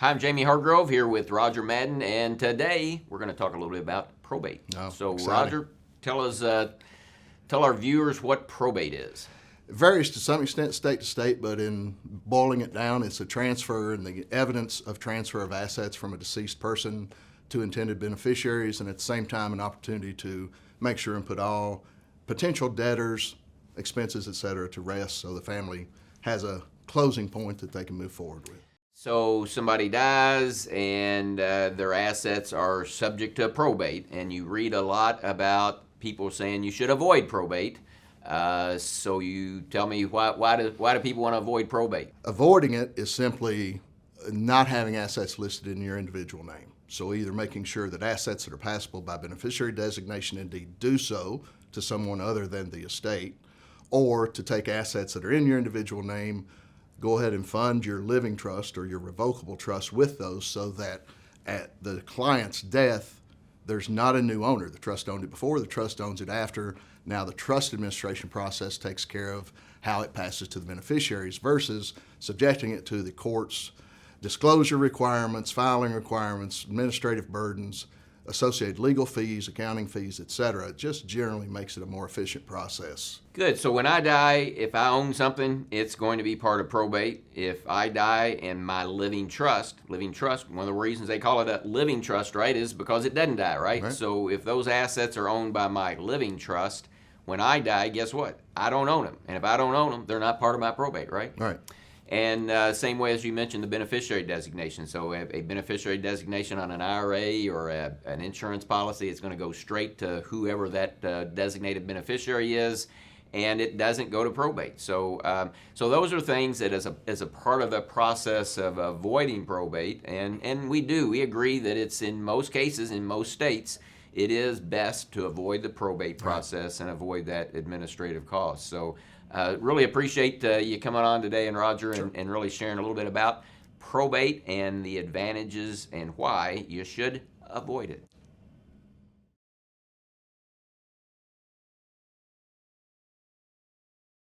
Hi, I'm Jamie Hargrove here with Roger Madden, and today we're going to talk a little bit about probate. So, exciting. Roger, tell our viewers what probate is. It varies to some extent state to state, but in boiling it down, it's a transfer and the evidence of transfer of assets from a deceased person to intended beneficiaries, and at the same time an opportunity to make sure and put all potential debtors, expenses, etc., to rest so the family has a closing point that they can move forward with. So somebody dies and their assets are subject to probate, and you read a lot about people saying you should avoid probate. So you tell me why do people want to avoid probate? Avoiding it is simply not having assets listed in your individual name. So either making sure that assets that are passable by beneficiary designation indeed do so to someone other than the estate, or to take assets that are in your individual name, go ahead and fund your living trust or your revocable trust with those so that at the client's death, there's not a new owner. The trust owned it before, the trust owns it after. Now the trust administration process takes care of how it passes to the beneficiaries versus subjecting it to the court's disclosure requirements, filing requirements, administrative burdens, associated legal fees, accounting fees, etc. It just generally makes it a more efficient process. Good. So when I die, if I own something, it's going to be part of probate. If I die and my living trust, one of the reasons they call it a living trust, right, is because it doesn't die, right? So if those assets are owned by my living trust, when I die, guess what? I don't own them. And if I don't own them, they're not part of my probate, right? Right. And same way as you mentioned, the beneficiary designation. So a beneficiary designation on an IRA or an insurance policy, it's going to go straight to whoever that designated beneficiary is, and it doesn't go to probate. So so those are things that as a part of the process of avoiding probate, and we agree that it's in most cases, in most states, it is best to avoid the probate process and avoid that administrative cost. So really appreciate you coming on today, and Roger, and really sharing a little bit about probate and the advantages and why you should avoid it.